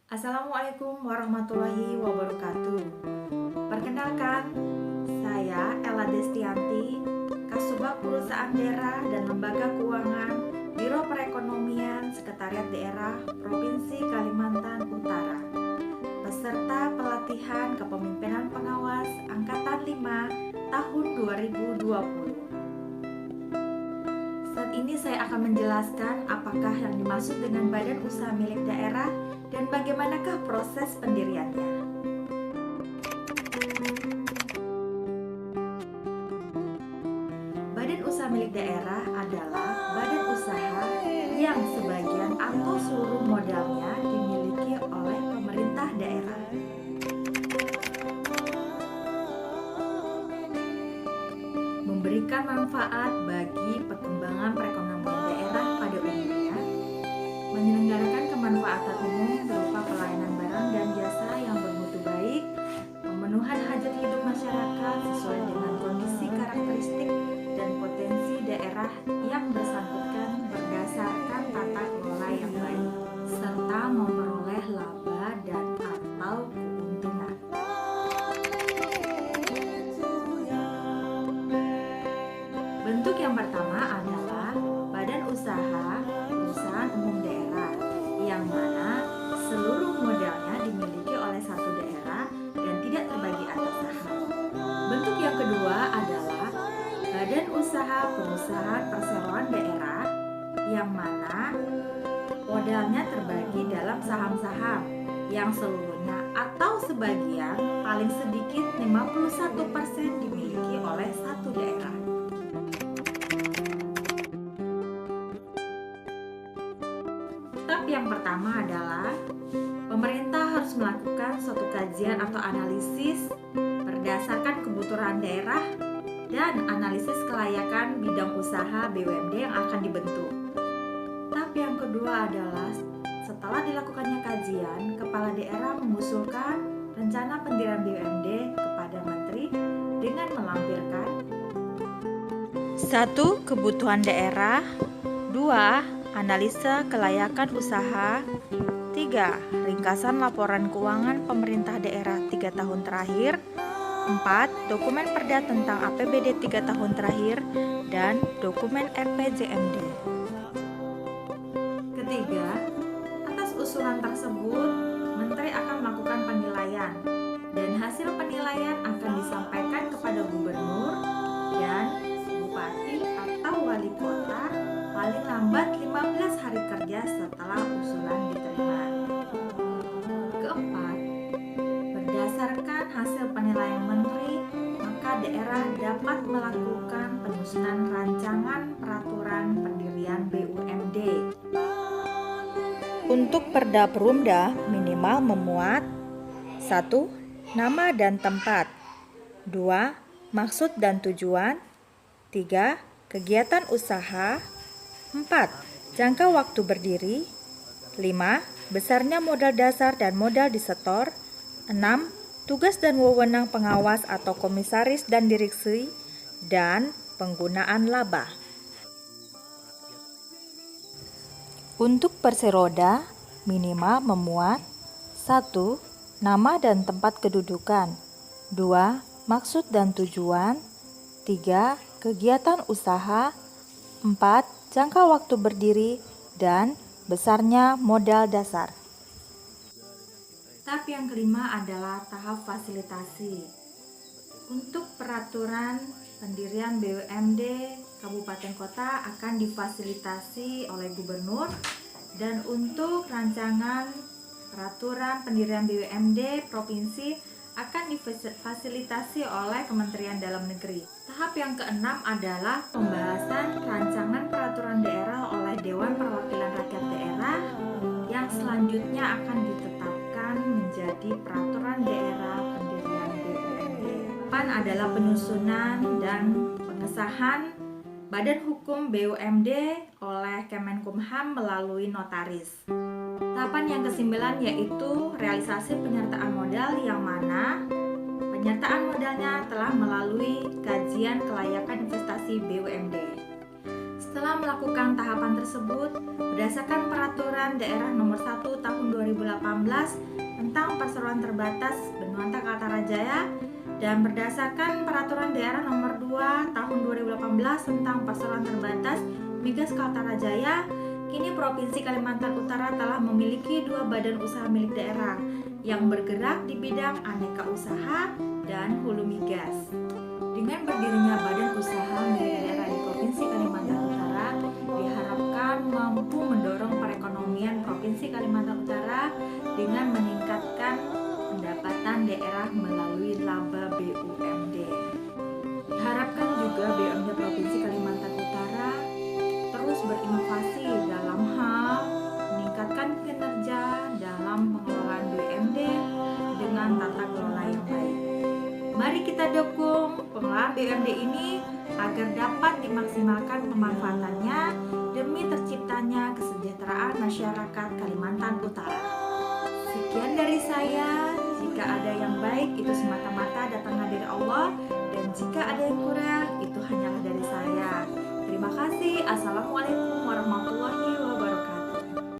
Assalamualaikum warahmatullahi wabarakatuh. Perkenalkan, saya Ella Destianti, Kasubag Perusahaan Daerah dan Lembaga Keuangan, Biro Perekonomian Sekretariat Daerah Provinsi Kalimantan Utara. Peserta pelatihan kepemimpinan pengawas Angkatan 5 tahun 2020. Saat ini saya akan menjelaskan apakah yang dimaksud dengan badan usaha milik daerah dan bagaimanakah proses pendiriannya. Badan usaha milik daerah adalah badan usaha yang sebagian atau seluruh modalnya dimiliki oleh pemerintah daerah. Memberikan manfaat bagi perkembangan perekonomian daerah pada umumnya, menyelenggarakan kemanfaatan umum berupa pelayanan barang dan jasa yang bermutu baik, pemenuhan hajat hidup masyarakat sesuai dengan kondisi karakteristik dan potensi daerah yang bersangkutan berdasarkan tata kelola yang baik, serta memperoleh laba dan atau keuntungan. Bentuk yang pertama adalah badan usaha perusahaan umum daerah, yang mana seluruh modalnya dimiliki oleh satu daerah dan tidak terbagi atas saham. Bentuk yang kedua adalah badan usaha perusahaan perseroan daerah, yang mana modalnya terbagi dalam saham-saham yang seluruhnya atau sebagian paling sedikit 51% dimiliki oleh satu daerah. Tahap yang pertama adalah pemerintah harus melakukan suatu kajian atau analisis berdasarkan kebutuhan daerah dan analisis kelayakan bidang usaha BUMD yang akan dibentuk. Tahap yang kedua adalah setelah dilakukannya kajian, kepala daerah mengusulkan rencana pendirian BUMD kepada menteri dengan melampirkan 1. Kebutuhan daerah, 2. Analisa kelayakan usaha, 3. Ringkasan laporan keuangan pemerintah daerah 3 tahun terakhir, 4. Dokumen perda tentang APBD 3 tahun terakhir, dan dokumen RPJMD. Ketiga, atas usulan tersebut, Menteri akan melakukan penilaian, dan hasil penilaian akan disampaikan kepada gubernur dan bupati atau wali kota paling lambat 15 hari kerja setelah usulan diterima. Keempat, berdasarkan hasil penilaian menteri, maka daerah dapat melakukan penyusunan rancangan peraturan pendirian BUMD. Untuk Perda Perumda minimal memuat 1. Nama dan tempat, 2. Maksud dan tujuan, 3. Kegiatan usaha, 4. Jangka waktu berdiri, 5. Besarnya modal dasar dan modal disetor, 6. Tugas dan wewenang pengawas atau komisaris dan direksi, dan penggunaan laba. Untuk perseroda minimal memuat 1. Nama dan tempat kedudukan, 2. Maksud dan tujuan, 3. Kegiatan usaha, 4. Jangka waktu berdiri, dan besarnya modal dasar. Tahap yang kelima adalah tahap fasilitasi. Untuk peraturan pendirian BUMD Kabupaten Kota akan difasilitasi oleh gubernur, dan untuk rancangan peraturan pendirian BUMD provinsi akan difasilitasi oleh Kementerian Dalam Negeri. Tahap yang keenam adalah pembahasan rancangan peraturan daerah oleh Dewan Perwakilan Rakyat Daerah, yang selanjutnya akan ditetapkan menjadi peraturan daerah pendirian BUMD. Depan adalah penyusunan dan pengesahan Badan Hukum BUMD oleh Kemenkumham melalui notaris. Tahapan yang ke-9 yaitu realisasi penyertaan modal, yang mana penyertaan modalnya telah melalui kajian kelayakan investasi BUMD. Setelah melakukan tahapan tersebut, berdasarkan Peraturan Daerah Nomor 1 Tahun 2018 tentang Perseroan Terbatas Benuanta Kaltara-Jaya dan berdasarkan Peraturan Daerah Nomor 2 Tahun 2018 tentang Perseroan Terbatas Migas Kaltara-Jaya, kini Provinsi Kalimantan Utara telah memiliki 2 badan usaha milik daerah yang bergerak di bidang aneka usaha dan hulu migas. Dengan berdirinya badan usaha milik daerah di Provinsi Kalimantan Utara, diharapkan mampu mendorong perekonomian Provinsi Kalimantan Utara dengan meningkatkan pendapatan daerah melalui laba BUMD. Diharapkan juga BUMD Provinsi Kalimantan Utara terus berinovasi dalam hal meningkatkan kinerja dalam pengelolaan BUMD dengan tata kelola yang baik. Mari kita dukung pengelolaan BUMD ini agar dapat dimaksimalkan pemanfaatannya demi terciptanya kesejahteraan masyarakat Kalimantan Utara. Sekian dari saya. Jika ada yang baik itu semata-mata datangnya dari Allah, dan jika ada yang kurang itu hanyalah dari saya. Terima kasih. Assalamualaikum warahmatullahi wabarakatuh.